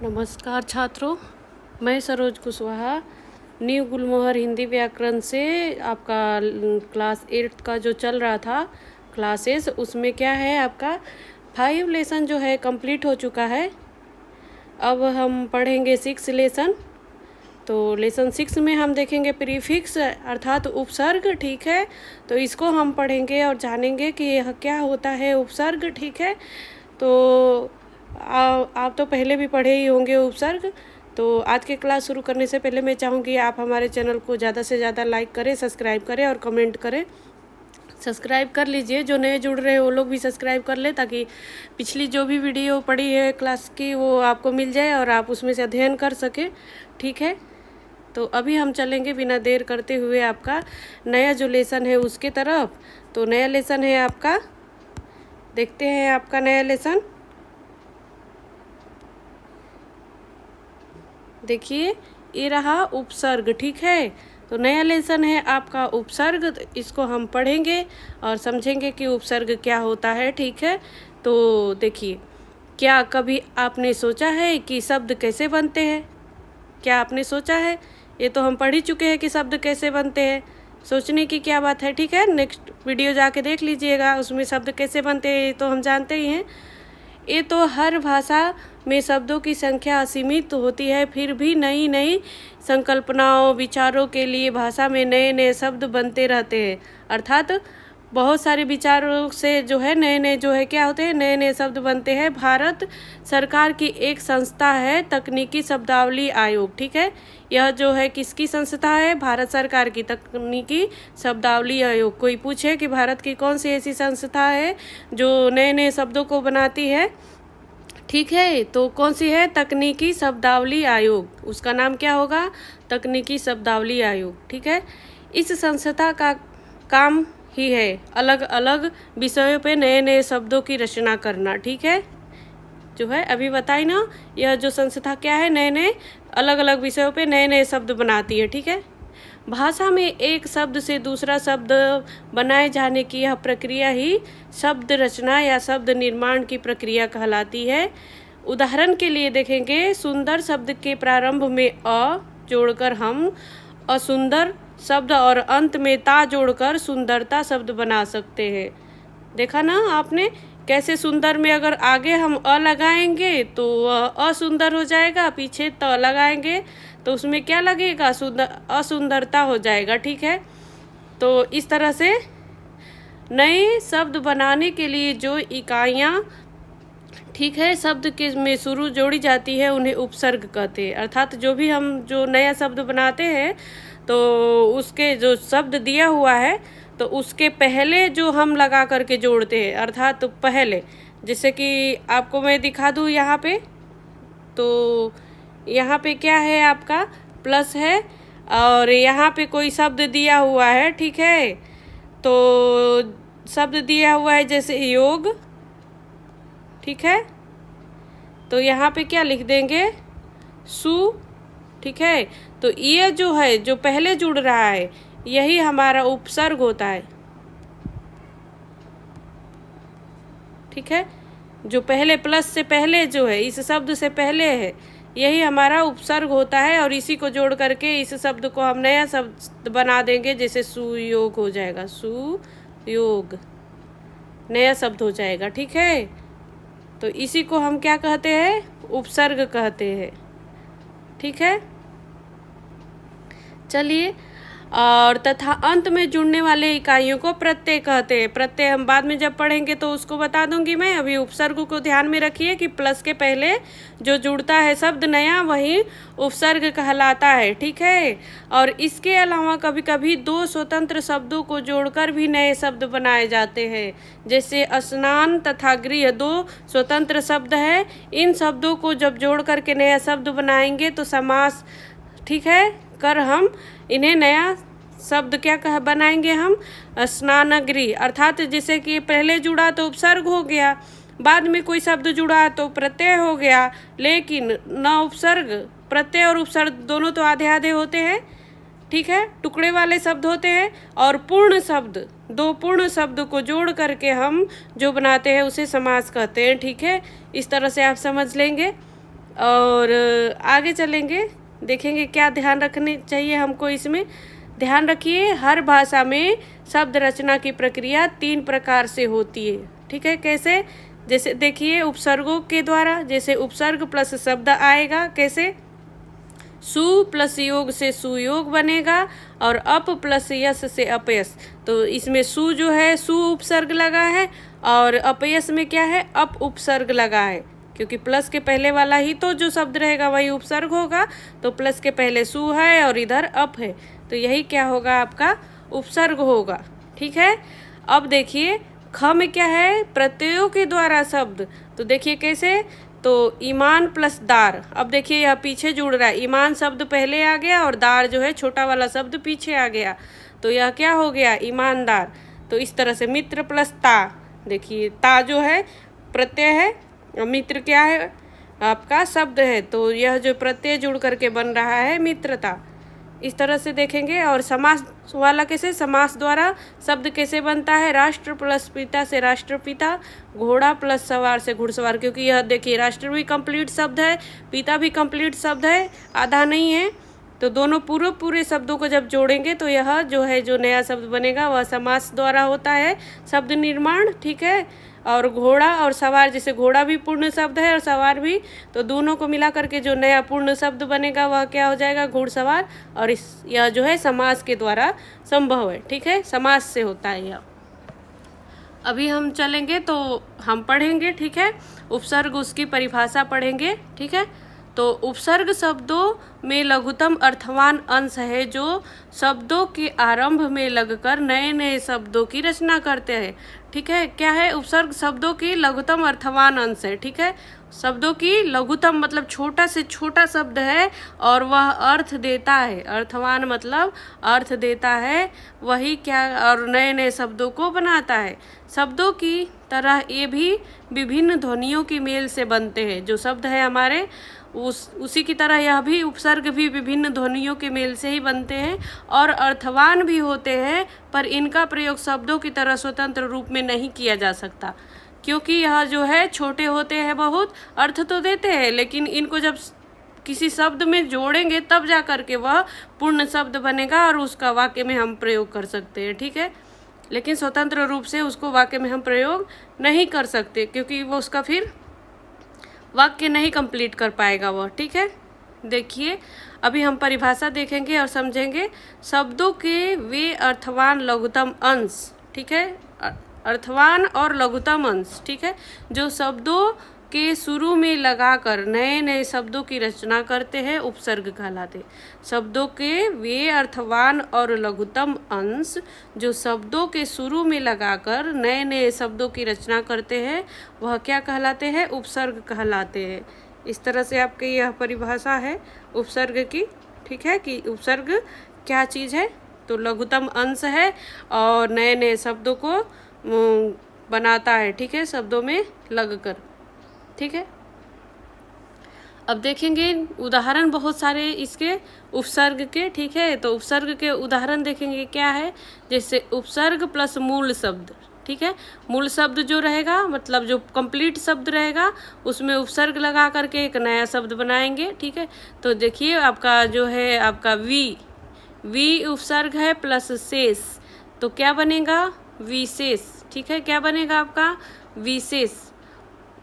नमस्कार छात्रों, मैं सरोज कुशवाहा न्यू गुलमोहर हिंदी व्याकरण से आपका क्लास 8 का जो चल रहा था क्लासेस, उसमें क्या है आपका 5 लेसन जो है कंप्लीट हो चुका है। अब हम पढ़ेंगे 6 लेसन। तो लेसन 6 में हम देखेंगे प्रीफिक्स अर्थात उपसर्ग। ठीक है, तो इसको हम पढ़ेंगे और जानेंगे कि यह क्या होता है उपसर्ग। ठीक है, तो आप तो पहले भी पढ़े ही होंगे उपसर्ग। तो आज के क्लास शुरू करने से पहले मैं चाहूँगी आप हमारे चैनल को ज़्यादा से ज़्यादा लाइक करें, सब्सक्राइब करें और कमेंट करें। सब्सक्राइब कर लीजिए, जो नए जुड़ रहे हैं वो लोग भी सब्सक्राइब कर ले, ताकि पिछली जो भी वीडियो पड़ी है क्लास की वो आपको मिल जाए और आप उसमें से अध्ययन कर सकें। ठीक है, तो अभी हम चलेंगे बिना देर करते हुए आपका नया जो लेसन है उसके तरफ। तो नया लेसन है आपका, देखते हैं आपका नया लेसन। देखिए, ये रहा उपसर्ग। ठीक है, तो नया लेसन है आपका उपसर्ग। तो इसको हम पढ़ेंगे और समझेंगे कि उपसर्ग क्या होता है। ठीक है, तो देखिए, क्या कभी आपने सोचा है कि शब्द कैसे बनते हैं? क्या आपने सोचा है? ये तो हम पढ़ ही चुके हैं कि शब्द कैसे बनते हैं, सोचने की क्या बात है। ठीक है, नेक्स्ट वीडियो जाके देख लीजिएगा, उसमें शब्द कैसे बनते हैं ये तो हम जानते ही हैं। ये तो हर भाषा में शब्दों की संख्या असीमित होती है, फिर भी नई नई संकल्पनाओं विचारों के लिए भाषा में नए नए शब्द बनते रहते हैं। अर्थात बहुत सारे विचारों से जो है नए नए जो है क्या होते हैं, नए नए शब्द बनते हैं। भारत सरकार की एक संस्था है तकनीकी शब्दावली आयोग। ठीक है, यह जो है किसकी संस्था है? भारत सरकार की तकनीकी शब्दावली आयोग। कोई पूछे कि भारत की कौन सी ऐसी संस्था है जो नए नए शब्दों को बनाती है? ठीक है, तो कौन सी है? तकनीकी शब्दावली आयोग। उसका नाम क्या होगा? तकनीकी शब्दावली आयोग। ठीक है, इस संस्था का काम ही है अलग अलग विषयों पे नए नए शब्दों की रचना करना। ठीक है, जो है अभी बताई ना, यह जो संस्था क्या है, नए नए अलग अलग विषयों पे नए नए शब्द बनाती है। ठीक है, भाषा में एक शब्द से दूसरा शब्द बनाए जाने की यह प्रक्रिया ही शब्द रचना या शब्द निर्माण की प्रक्रिया कहलाती है। उदाहरण के लिए देखेंगे, सुंदर शब्द के प्रारंभ में अ जोड़कर हम असुंदर शब्द और अंत में ता जोड़कर सुंदरता शब्द बना सकते हैं। देखा ना आपने, कैसे सुंदर में अगर आगे हम अ लगाएंगे तो असुंदर हो जाएगा, पीछे त लगाएंगे तो उसमें क्या लगेगा? असुंदरता हो जाएगा। ठीक है, तो इस तरह से नए शब्द बनाने के लिए जो इकाइयाँ, ठीक है, शब्द के में शुरू जोड़ी जाती है उन्हें उपसर्ग कहते हैं। अर्थात जो भी हम जो नया शब्द बनाते हैं तो उसके जो शब्द दिया हुआ है तो उसके पहले जो हम लगा करके जोड़ते हैं, अर्थात तो पहले, जैसे कि आपको मैं दिखा दूँ यहाँ पे, तो यहाँ पे क्या है आपका प्लस है और यहाँ पे कोई शब्द दिया हुआ है। ठीक है, तो शब्द दिया हुआ है जैसे योग। ठीक है, तो यहाँ पे क्या लिख देंगे? सु। ठीक है, तो ये जो है जो पहले जुड़ रहा है यही हमारा उपसर्ग होता है। ठीक है, जो पहले प्लस से पहले जो है, इस शब्द से पहले है, यही हमारा उपसर्ग होता है और इसी को जोड़ करके इस शब्द को हम नया शब्द बना देंगे, जैसे सुयोग हो जाएगा, सुयोग नया शब्द हो जाएगा। ठीक है, तो इसी को हम क्या कहते हैं? उपसर्ग कहते हैं। ठीक है, चलिए, और तथा अंत में जुड़ने वाले इकाइयों को प्रत्यय कहते हैं। प्रत्यय हम बाद में जब पढ़ेंगे तो उसको बता दूंगी मैं। अभी उपसर्ग को ध्यान में रखिए कि प्लस के पहले जो जुड़ता है शब्द नया वही उपसर्ग कहलाता है। ठीक है, और इसके अलावा कभी कभी दो स्वतंत्र शब्दों को जोड़कर भी नए शब्द बनाए जाते हैं, जैसे स्नान तथा गृह दो स्वतंत्र शब्द है। इन शब्दों को जब जोड़ करके नया शब्द बनाएंगे तो समास, ठीक है, कर हम इन्हें नया शब्द क्या कह बनाएंगे हम? स्नानगृह। अर्थात जैसे कि पहले जुड़ा तो उपसर्ग हो गया, बाद में कोई शब्द जुड़ा तो प्रत्यय हो गया, लेकिन न उपसर्ग, प्रत्यय और उपसर्ग दोनों तो आधे आधे होते हैं। ठीक है, टुकड़े वाले शब्द होते हैं और पूर्ण शब्द, दो पूर्ण शब्द को जोड़ करके हम जो बनाते हैं उसे समास कहते हैं। ठीक है, इस तरह से आप समझ लेंगे। और आगे चलेंगे, देखेंगे क्या ध्यान रखने चाहिए हमको इसमें। ध्यान रखिए, हर भाषा में शब्द रचना की प्रक्रिया 3 प्रकार से होती है, ठीक है। कैसे? जैसे देखिए उपसर्गों के द्वारा, जैसे उपसर्ग प्लस शब्द आएगा, कैसे? सु प्लस योग से सुयोग बनेगा, और अप प्लस यस से अपयस। तो इसमें सु जो है सु उपसर्ग लगा है, और अपयस में क्या है? अप उपसर्ग लगा है, क्योंकि प्लस के पहले वाला ही तो जो शब्द रहेगा वही उपसर्ग होगा। तो प्लस के पहले सु है और इधर अप है, तो यही क्या होगा? आपका उपसर्ग होगा, ठीक है। अब देखिए ख में क्या है? प्रत्ययों के द्वारा शब्द। तो देखिए कैसे? तो ईमान प्लस दार। अब देखिए यह पीछे जुड़ रहा है, ईमान शब्द पहले आ गया और दार जो है छोटा वाला शब्द पीछे आ गया, तो यह क्या हो गया? ईमानदार। तो इस तरह से मित्र प्लस ता। देखिए ता जो है प्रत्यय है और मित्र क्या है? आपका शब्द है, तो यह जो प्रत्यय जुड़ करके बन रहा है मित्रता। इस तरह से देखेंगे। और समास वाला कैसे? समास द्वारा शब्द कैसे बनता है? राष्ट्र प्लस पिता से राष्ट्रपिता, घोड़ा प्लस सवार से घुड़सवार। क्योंकि यह देखिए राष्ट्र भी कंप्लीट शब्द है, पिता भी कंप्लीट शब्द है, आधा नहीं है। तो दोनों पूरे शब्दों को जब जोड़ेंगे तो यह जो है जो नया शब्द बनेगा वह समास द्वारा होता है शब्द निर्माण, ठीक है। और घोड़ा और सवार, जैसे घोड़ा भी पूर्ण शब्द है और सवार भी, तो दोनों को मिला करके जो नया पूर्ण शब्द बनेगा वह क्या हो जाएगा? घुड़सवार। और यह जो है समास के द्वारा संभव है, ठीक है, समास से होता है यह। अभी हम चलेंगे तो हम पढ़ेंगे, ठीक है, उपसर्ग उसकी परिभाषा पढ़ेंगे, ठीक है। तो उपसर्ग शब्दों में लघुतम अर्थवान अंश है जो शब्दों के आरंभ में लगकर नए नए शब्दों की रचना करते हैं, ठीक है। क्या है? उपसर्ग शब्दों की लघुतम अर्थवान अंश है, ठीक है। शब्दों की लघुतम मतलब छोटा से छोटा शब्द है और वह अर्थ देता है। अर्थवान मतलब अर्थ देता है, वही क्या? और नए नए शब्दों को बनाता है। शब्दों की तरह ये भी विभिन्न ध्वनियों की मेल से बनते हैं। जो शब्द है हमारे उसी की तरह यह भी उपसर्ग भी विभिन्न ध्वनियों के मेल से ही बनते हैं और अर्थवान भी होते हैं, पर इनका प्रयोग शब्दों की तरह स्वतंत्र रूप में नहीं किया जा सकता, क्योंकि यह जो है छोटे होते हैं, बहुत अर्थ तो देते हैं, लेकिन इनको जब किसी शब्द में जोड़ेंगे तब जा करके वह पूर्ण शब्द बनेगा और उसका वाक्य में हम प्रयोग कर सकते हैं, ठीक है। लेकिन स्वतंत्र रूप से उसको वाक्य में हम प्रयोग नहीं कर सकते, क्योंकि वो उसका फिर वाक्य नहीं कंप्लीट कर पाएगा वह, ठीक है। देखिए अभी हम परिभाषा देखेंगे और समझेंगे। शब्दों के वे अर्थवान लघुतम अंश, ठीक है, अर्थवान और लघुतम अंश, ठीक है, जो शब्दों के शुरू में लगाकर नए नए शब्दों की रचना करते हैं, उपसर्ग कहलाते। शब्दों के वे अर्थवान और लघुतम अंश जो शब्दों के शुरू में लगाकर नए नए शब्दों की रचना करते हैं, वह क्या कहलाते हैं? उपसर्ग कहलाते हैं। इस तरह से आपकी यह परिभाषा है उपसर्ग की, ठीक है, कि उपसर्ग क्या चीज़ है? तो लघुतम अंश है और नए नए शब्दों को बनाता है, ठीक है, शब्दों में लगकर, ठीक है। अब देखेंगे उदाहरण बहुत सारे इसके उपसर्ग के, ठीक है। तो उपसर्ग के उदाहरण देखेंगे क्या है। जैसे उपसर्ग प्लस मूल शब्द, ठीक है। मूल शब्द जो रहेगा मतलब जो कंप्लीट शब्द रहेगा उसमें उपसर्ग लगा करके एक नया शब्द बनाएंगे, ठीक है। तो देखिए आपका जो है आपका वी उपसर्ग है प्लस शेष, तो क्या बनेगा? विशेष, ठीक है। क्या बनेगा आपका? विशेष।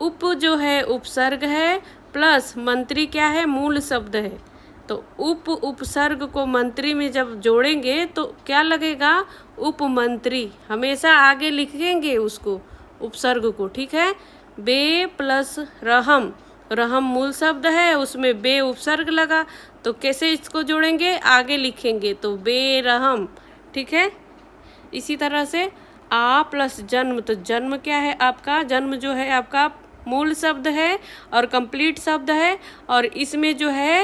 उप जो है उपसर्ग है प्लस मंत्री क्या है? मूल शब्द है। तो उपसर्ग को मंत्री में जब जोड़ेंगे तो क्या लगेगा? उपमंत्री। हमेशा आगे लिखेंगे उसको उपसर्ग को, ठीक है। बे प्लस रहम, रहम मूल शब्द है, उसमें बे उपसर्ग लगा, तो कैसे इसको जोड़ेंगे? आगे लिखेंगे, तो बे रहम, ठीक है। इसी तरह से आ प्लस जन्म, तो जन्म क्या है आपका? जन्म जो है आपका मूल शब्द है और कंप्लीट शब्द है, और इसमें जो है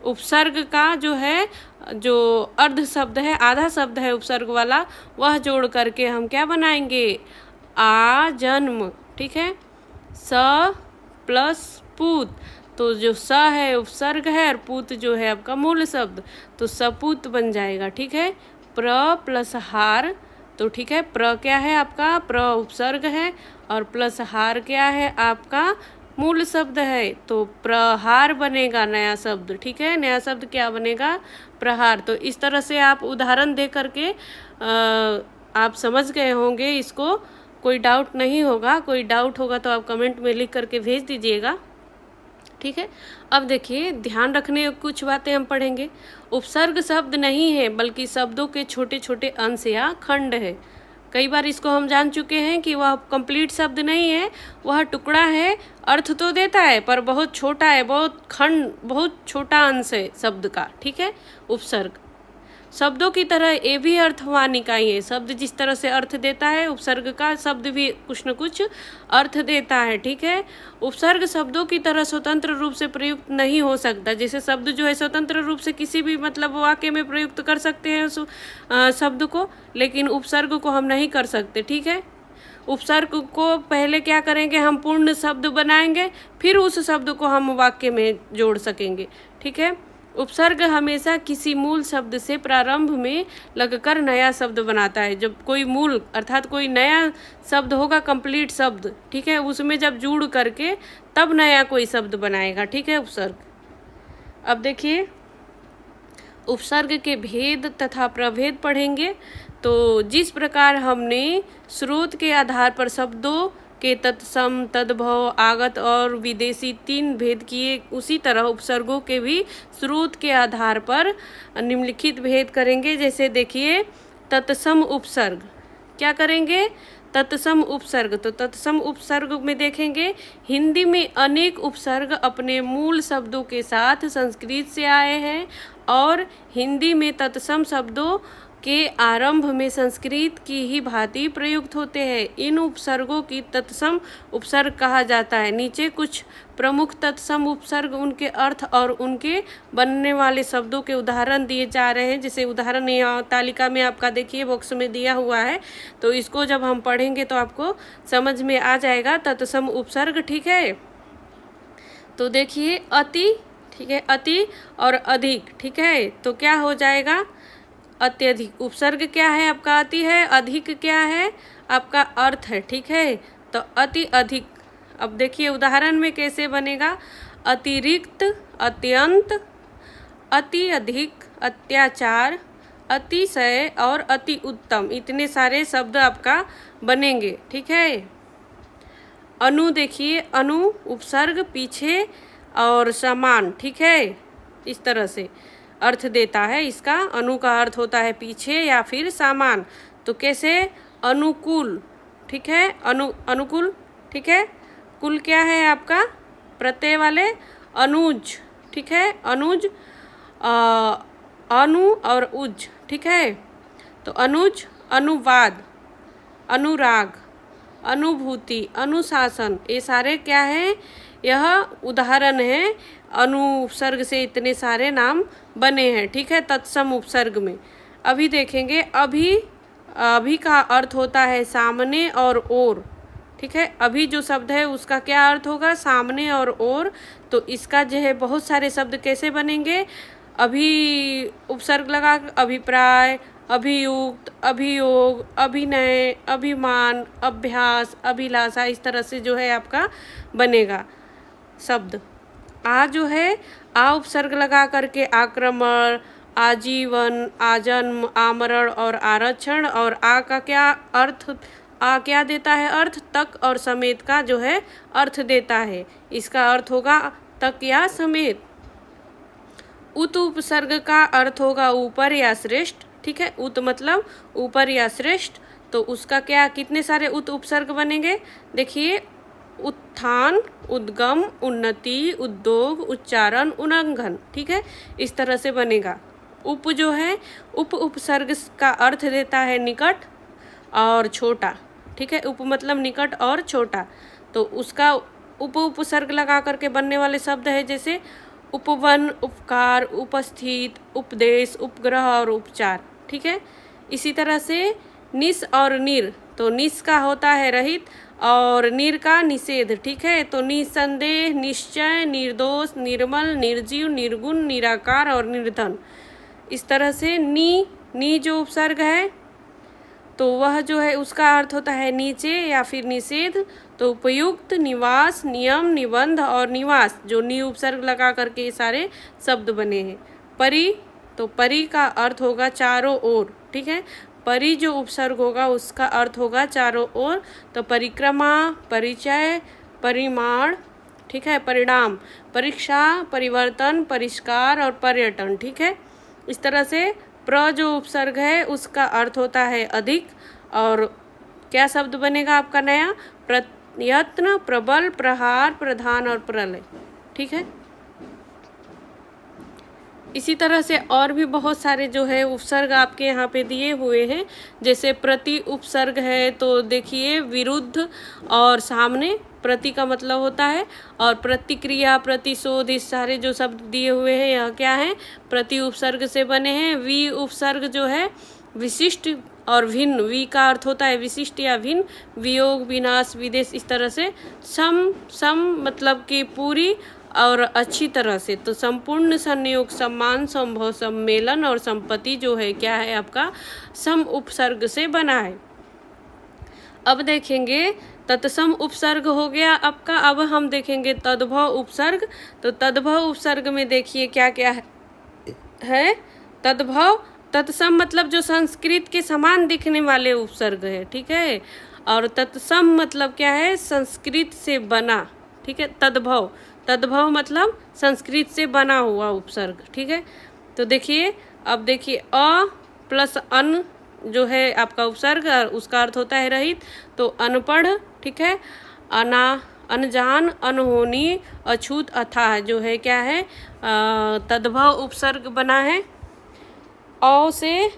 उपसर्ग का जो है जो अर्ध शब्द है, आधा शब्द है उपसर्ग वाला, वह जोड़ करके हम क्या बनाएंगे? आ जन्म, ठीक है। स प्लस पूत, तो जो स है उपसर्ग है और पूत जो है आपका मूल शब्द, तो सपूत बन जाएगा, ठीक है। प्र प्लस हार, तो ठीक है, प्र क्या है आपका? प्र उपसर्ग है और प्लस हार क्या है आपका? मूल शब्द है तो प्रहार बनेगा नया शब्द, ठीक है। नया शब्द क्या बनेगा? प्रहार। तो इस तरह से आप उदाहरण दे करके आप समझ गए होंगे इसको, कोई डाउट नहीं होगा। कोई डाउट होगा तो आप कमेंट में लिख करके भेज दीजिएगा, ठीक है। अब देखिए, ध्यान रखने कुछ बातें हम पढ़ेंगे। उपसर्ग शब्द नहीं है बल्कि शब्दों के छोटे छोटे अंश या खंड है। कई बार इसको हम जान चुके हैं कि वह कंप्लीट शब्द नहीं है, वह टुकड़ा है। अर्थ तो देता है पर बहुत छोटा है, बहुत छोटा अंश है शब्द का, ठीक है। उपसर्ग शब्दों की तरह ये भी अर्थवान इकाई है। शब्द जिस तरह से अर्थ देता है, उपसर्ग का शब्द भी कुछ न कुछ अर्थ देता है, ठीक है। उपसर्ग शब्दों की तरह स्वतंत्र रूप से प्रयुक्त नहीं हो सकता। जैसे शब्द जो है स्वतंत्र रूप से किसी भी मतलब वाक्य में प्रयुक्त कर सकते हैं उस शब्द को, लेकिन उपसर्ग को हम नहीं कर सकते, ठीक है। उपसर्ग को पहले क्या करेंगे, हम पूर्ण शब्द बनाएंगे, फिर उस शब्द को हम वाक्य में जोड़ सकेंगे, ठीक है। उपसर्ग हमेशा किसी मूल शब्द से प्रारंभ में लगकर नया शब्द बनाता है। जब कोई मूल अर्थात कोई नया शब्द होगा, कंप्लीट शब्द, ठीक है, उसमें जब जुड़ करके तब नया कोई शब्द बनाएगा, ठीक है, उपसर्ग। अब देखिए, उपसर्ग के भेद तथा प्रभेद पढ़ेंगे। तो जिस प्रकार हमने स्रोत के आधार पर शब्दों के तत्सम, तद्भव, आगत और विदेशी 3 भेद किए, उसी तरह उपसर्गों के भी स्रोत के आधार पर निम्नलिखित भेद करेंगे। जैसे देखिए, तत्सम उपसर्ग क्या करेंगे? तत्सम उपसर्ग। तो तत्सम उपसर्ग में देखेंगे, हिंदी में अनेक उपसर्ग अपने मूल शब्दों के साथ संस्कृत से आए हैं और हिंदी में तत्सम शब्दों के आरंभ में संस्कृत की ही भांति प्रयुक्त होते हैं। इन उपसर्गों की तत्सम उपसर्ग कहा जाता है। नीचे कुछ प्रमुख तत्सम उपसर्ग, उनके अर्थ और उनके बनने वाले शब्दों के उदाहरण दिए जा रहे हैं। जैसे उदाहरण यहाँ तालिका में आपका देखिए बॉक्स में दिया हुआ है, तो इसको जब हम पढ़ेंगे तो आपको समझ में आ जाएगा तत्सम उपसर्ग, ठीक है। तो देखिए, अति, ठीक है, अति और अधिक, ठीक है। तो क्या हो जाएगा? अत्यधिक। उपसर्ग क्या है आपका? अति है। अधिक क्या है आपका? अर्थ है, ठीक है। तो अति अधिक। अब देखिए उदाहरण में कैसे बनेगा। अतिरिक्त, अत्यंत, अति अधिक, अत्याचार, अतिशय और अति उत्तम, इतने सारे शब्द आपका बनेंगे, ठीक है। अनु देखिए, अनु उपसर्ग पीछे और समान, ठीक है, इस तरह से अर्थ देता है इसका। अनु का अर्थ होता है पीछे या फिर सामान। तो कैसे? अनुकूल, ठीक है, अनुकूल, ठीक है। कुल क्या है आपका? प्रत्यय वाले। अनुज, ठीक है, अनुज, अनु और उज, ठीक है। तो अनुज, अनुवाद, अनुराग, अनुभूति, अनुशासन, ये सारे क्या है? यह उदाहरण है। अनुपसर्ग से इतने सारे नाम बने हैं, ठीक है, तत्सम उपसर्ग में। अभी देखेंगे, अभी का अर्थ होता है सामने और ओर, ठीक है। अभी जो शब्द है उसका क्या अर्थ होगा? सामने और ओर। तो इसका जो है बहुत सारे शब्द कैसे बनेंगे? अभी उपसर्ग लगा, अभिप्राय, अभियुक्त, अभियोग, अभिनय, अभिमान, अभ्यास, अभिलाषा, इस तरह से जो है आपका बनेगा शब्द। आ जो है, आ उपसर्ग लगा करके आक्रमण, आजीवन, आजन्म, आमरण और आरक्षण। और आ का क्या अर्थ? आ क्या देता है अर्थ? तक और समेत का जो है अर्थ देता है। इसका अर्थ होगा तक या समेत। उत उपसर्ग का अर्थ होगा ऊपर या श्रेष्ठ, ठीक है। उत मतलब ऊपर या श्रेष्ठ। तो उसका क्या, कितने सारे उत उपसर्ग बनेंगे? देखिए, उत्थान, उद्गम, उन्नति, उद्योग, उच्चारण, उल्लंघन, ठीक है, इस तरह से बनेगा। उप जो है, उप उपसर्ग का अर्थ देता है निकट और छोटा, ठीक है। उप मतलब निकट और छोटा। तो उसका उप उपसर्ग लगा करके बनने वाले शब्द है जैसे उपवन, उपकार, उपस्थित, उपदेश, उपग्रह और उपचार, ठीक है। इसी तरह से निस और निर। तो निस का होता है रहित और निर का निषेध, ठीक है। तो निसंदेह, निश्चय, निर्दोष, निर्मल, निर्जीव, निर्गुण, निराकार और निर्धन। इस तरह से नी जो उपसर्ग है तो वह जो है उसका अर्थ होता है नीचे या फिर निषेध। तो उपयुक्त, निवास, नियम, निबंध और निवास, जो नी उपसर्ग लगा करके ये सारे शब्द बने हैं। परि, तो परि का अर्थ होगा चारों ओर, ठीक है। परि जो उपसर्ग होगा उसका अर्थ होगा चारों ओर। तो परिक्रमा, परिचय, परिमाण, ठीक है, परिणाम, परीक्षा, परिवर्तन, परिष्कार और पर्यटन, ठीक है। इस तरह से प्र जो उपसर्ग है उसका अर्थ होता है अधिक। और क्या शब्द बनेगा आपका नया? प्रयत्न, प्रबल, प्रहार, प्रधान और प्रलय, ठीक है। इसी तरह से और भी बहुत सारे जो है उपसर्ग आपके यहाँ पे दिए हुए हैं। जैसे प्रति उपसर्ग है, तो देखिए विरुद्ध और सामने, प्रति का मतलब होता है, और प्रतिक्रिया, प्रतिशोध, इस सारे जो शब्द दिए हुए हैं यह क्या है? प्रति उपसर्ग से बने हैं। वि उपसर्ग जो है विशिष्ट और भिन्न, वी का अर्थ होता है विशिष्ट या भिन्न, वियोग, विनाश, विदेश, इस तरह से। सम मतलब कि पूरी और अच्छी तरह से। तो संपूर्ण, संयोग, सम्मान, संभव, सम्मेलन और संपत्ति जो है क्या है आपका? सम उपसर्ग से बना है। अब देखेंगे तत्सम उपसर्ग हो गया आपका। अब हम देखेंगे तद्भव उपसर्ग। तो तद्भव उपसर्ग में देखिए क्या क्या है। तद्भव, तत्सम मतलब जो संस्कृत के समान दिखने वाले उपसर्ग है, ठीक है। और तत्सम मतलब क्या है? संस्कृत से बना, ठीक है। तद्भव, तद्भव मतलब संस्कृत से बना हुआ उपसर्ग, ठीक है। तो देखिए, अब देखिए अ प्लस अन जो है आपका उपसर्ग, उसका अर्थ होता है रहित। तो अनपढ़, ठीक है, अनजान, अनहोनी, अछूत, अथाह जो है क्या है? तद्भव उपसर्ग बना है। औ से,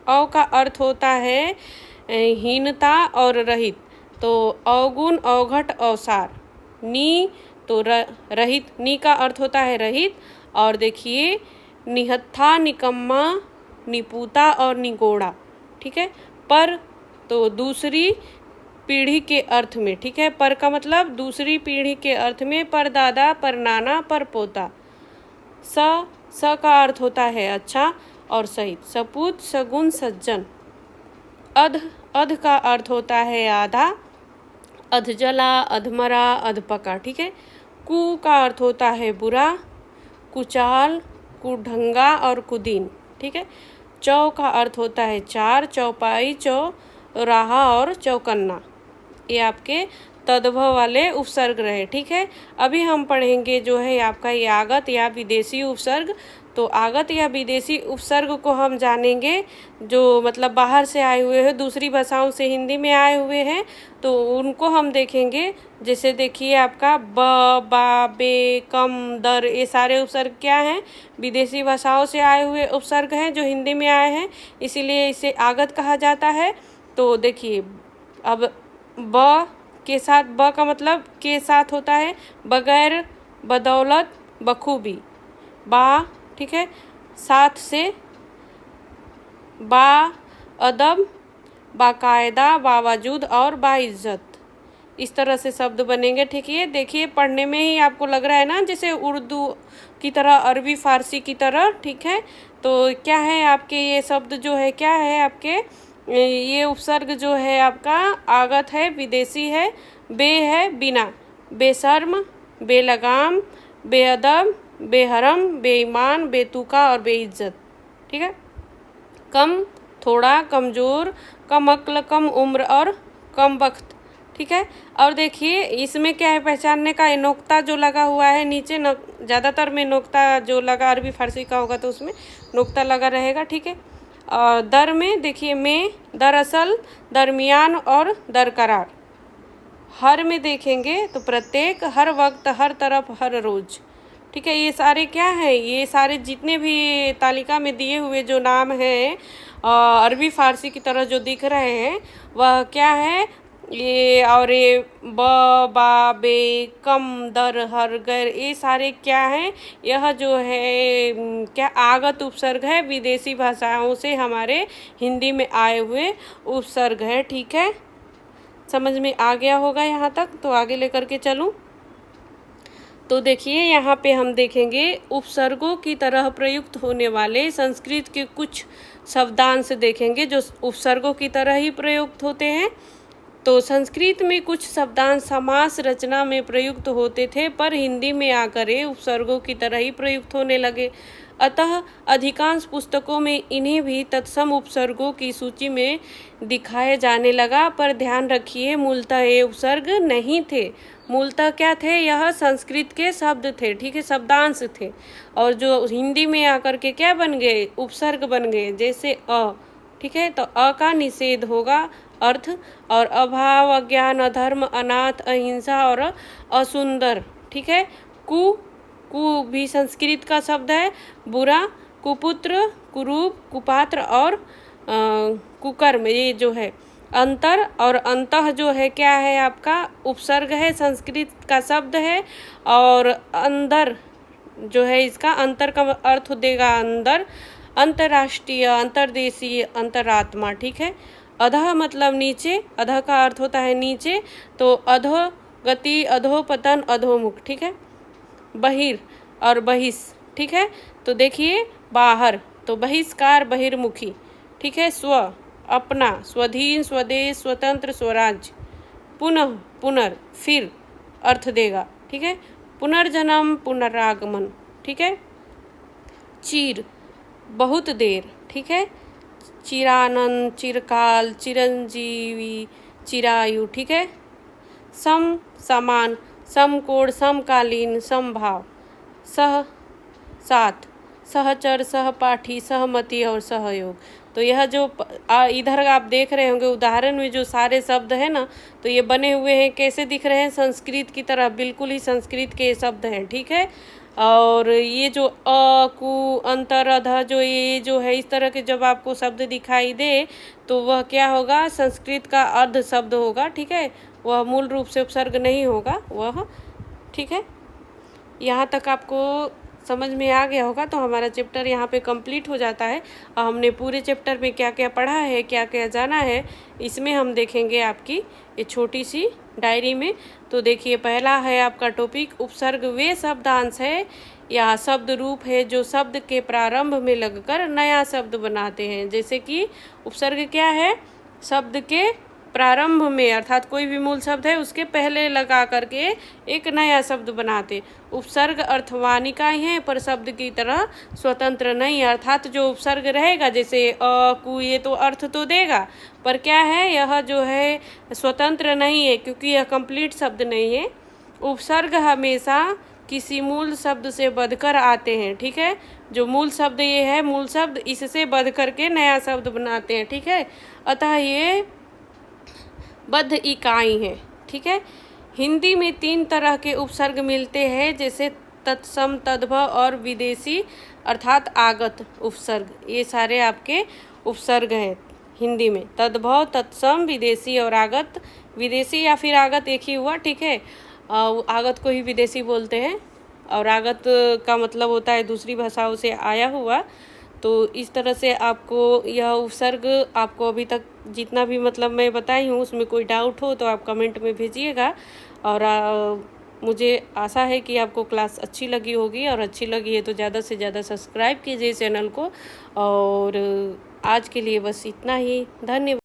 औ का अर्थ होता है हीनता और रहित। तो अवगुण, अवघट, अवसार। नी तो रहित, नी का अर्थ होता है रहित। और देखिए निहत्था, निकम्मा, निपुता और निगोड़ा, ठीक है। पर तो दूसरी पीढ़ी के अर्थ में, ठीक है। पर का मतलब दूसरी पीढ़ी के अर्थ में, पर दादा, पर नाना, पर पोता। स का अर्थ होता है अच्छा और सहित। सपूत, सगुन, सज्जन। अध का अर्थ होता है आधा, अधजला, अधमरा, अधपका, ठीक है। कु का अर्थ होता है बुरा, कुचाल, कुढंगा और कुदीन, ठीक है। चौ का अर्थ होता है चार, चौपाई, चौराहा और चौकन्ना। ये आपके तद्भव वाले उपसर्ग रहे, ठीक है। अभी हम पढ़ेंगे जो है आपका ये आगत या विदेशी उपसर्ग। तो आगत या विदेशी उपसर्ग को हम जानेंगे जो मतलब बाहर से आए हुए हैं, दूसरी भाषाओं से हिंदी में आए हुए हैं, तो उनको हम देखेंगे। जैसे देखिए आपका ब, बा, बे, कम, दर, ये सारे उपसर्ग क्या हैं? विदेशी भाषाओं से आए हुए उपसर्ग हैं जो हिंदी में आए हैं, इसीलिए इसे आगत कहा जाता है। तो देखिए अब ब के साथ, ब का मतलब के साथ होता है बगैर, बदौलत, बखूबी। बा, ठीक है, साथ से, बा अदब, बाकायदा, बावजूद और बाइज्जत। इस तरह से शब्द बनेंगे, ठीक है। देखिए पढ़ने में ही आपको लग रहा है ना जैसे उर्दू की तरह, अरबी फारसी की तरह, ठीक है। तो क्या है आपके ये शब्द जो है क्या है आपके? ये उपसर्ग जो है आपका आगत है, विदेशी है। बे है बिना, बेशर्म, बेलगाम, बेअदब, बेहरम, बेईमान, बेतुका और बेइज्जत, ठीक है। कम, थोड़ा, कमज़ोर, कम अक्ल, कम उम्र और कम वक्त, ठीक है। और देखिए इसमें क्या है पहचानने का? नोक्ता जो लगा हुआ है नीचे, ज़्यादातर में नोक्ता जो लगा, अरबी फारसी का होगा तो उसमें नोक्ता लगा रहेगा, ठीक है। और दर में देखिए में, दरअसल, दरमियान और दरकरार। हर में देखेंगे तो प्रत्येक, हर वक्त, हर तरफ, हर रोज़, ठीक है। ये सारे क्या है? ये सारे जितने भी तालिका में दिए हुए जो नाम हैं अरबी फारसी की तरह जो दिख रहे हैं वह क्या है? ये और ये ब, बा, बे, कम, दर, हर, गैर, ये सारे क्या हैं? यह जो है क्या आगत उपसर्ग है, विदेशी भाषाओं से हमारे हिंदी में आए हुए उपसर्ग है, ठीक है। समझ में आ गया होगा यहाँ तक, तो आगे लेकर के चलूँ। तो देखिए यहाँ पे हम देखेंगे उपसर्गों की तरह प्रयुक्त होने वाले संस्कृत के कुछ शब्दांश देखेंगे जो उपसर्गों की तरह ही प्रयुक्त होते हैं। तो संस्कृत में कुछ शब्दांश समास रचना में प्रयुक्त होते थे, पर हिंदी में आकर ये उपसर्गों की तरह ही प्रयुक्त होने लगे। अतः अधिकांश पुस्तकों में इन्हें भी तत्सम उपसर्गों की सूची में दिखाया जाने लगा। पर ध्यान रखिए, मूलतः ये उपसर्ग नहीं थे। मूलतः क्या थे? यह संस्कृत के शब्द थे, ठीक है, शब्दांश थे, और जो हिंदी में आकर के क्या बन गए? उपसर्ग बन गए, जैसे अ, ठीक है। तो अ का निषेध होगा अर्थ, और अभाव, अज्ञान, अधर्म, अनाथ, अहिंसा और असुंदर, ठीक है। कु कु भी संस्कृत का शब्द है, बुरा, कुपुत्र, कुरूप, कुपात्र और कुकर्म, ये जो है अंतर और अंतः जो है क्या है आपका? उपसर्ग है, संस्कृत का शब्द है। और अंदर जो है इसका अंतर का अर्थ देगा अंदर, अंतर्राष्ट्रीय, अंतर्देशीय, अंतरात्मा, ठीक है। अधः मतलब नीचे, अधः का अर्थ होता है नीचे, तो अधो गति, अधोपतन, अधोमुख, ठीक है। बहिर और बहिष, ठीक है। तो देखिए बाहर, तो बहिष्कार, बहिर्मुखी, ठीक है। स्व अपना, स्वधीन, स्वदेश, स्वतंत्र, स्वराज्य। पुनः पुनर, फिर अर्थ देगा, ठीक है। पुनर्जन्म, पुनरागमन, ठीक है। चिर बहुत देर, ठीक है। चिरानंद, चिरकाल, चिरंजीवी, चिरायु, ठीक है। सम समान, समकोण, समकालीन, समभाव। सह साथ, सहचर, सहपाठी, सहमति और सहयोग। तो यह जो इधर आप देख रहे होंगे उदाहरण में जो सारे शब्द हैं ना, तो ये बने हुए हैं, कैसे दिख रहे हैं? संस्कृत की तरह, बिल्कुल ही संस्कृत के शब्द हैं, ठीक है। और ये जो अ, कु, अंतर, अधः, जो ये जो है इस तरह के जब आपको शब्द दिखाई दे तो वह क्या होगा? संस्कृत का अर्ध शब्द होगा, ठीक है। वह मूल रूप से उपसर्ग नहीं होगा वह, ठीक है। यहाँ तक आपको समझ में आ गया होगा, तो हमारा चैप्टर यहाँ पे कंप्लीट हो जाता है। और हमने पूरे चैप्टर में क्या क्या पढ़ा है, क्या क्या जाना है, इसमें हम देखेंगे आपकी ये छोटी सी डायरी में। तो देखिए, पहला है आपका टॉपिक, उपसर्ग वे शब्दांश है या शब्द रूप है जो शब्द के प्रारंभ में लगकर नया शब्द बनाते हैं। जैसे कि उपसर्ग क्या है? शब्द के प्रारंभ में, अर्थात कोई भी मूल शब्द है उसके पहले लगा करके एक नया शब्द बनाते। उपसर्ग अर्थवानिका है, पर शब्द की तरह स्वतंत्र नहीं, अर्थात जो उपसर्ग रहेगा जैसे अ, कु, ये तो अर्थ तो देगा, पर क्या है? यह जो है स्वतंत्र नहीं है, क्योंकि यह कंप्लीट शब्द नहीं है। उपसर्ग हमेशा किसी मूल शब्द से बढ़कर आते हैं, ठीक है। जो मूल शब्द ये है, मूल शब्द, इससे बढ़ करके नया शब्द बनाते हैं, ठीक है। अतः ये बद्ध इकाई है, ठीक है। हिंदी में 3 तरह के उपसर्ग मिलते हैं, जैसे तत्सम, तद्भव और विदेशी अर्थात आगत उपसर्ग। ये सारे आपके उपसर्ग हैं हिंदी में, तद्भव, तत्सम, विदेशी और आगत। विदेशी या फिर आगत एक ही हुआ, ठीक है। आगत को ही विदेशी बोलते हैं, और आगत का मतलब होता है दूसरी भाषाओं से आया हुआ। तो इस तरह से आपको यह उपसर्ग, आपको अभी तक जितना भी मतलब मैं बताई हूँ उसमें कोई डाउट हो तो आप कमेंट में भेजिएगा। और मुझे आशा है कि आपको क्लास अच्छी लगी होगी, और अच्छी लगी है तो ज़्यादा से ज़्यादा सब्सक्राइब कीजिए चैनल को। और आज के लिए बस इतना ही, धन्यवाद।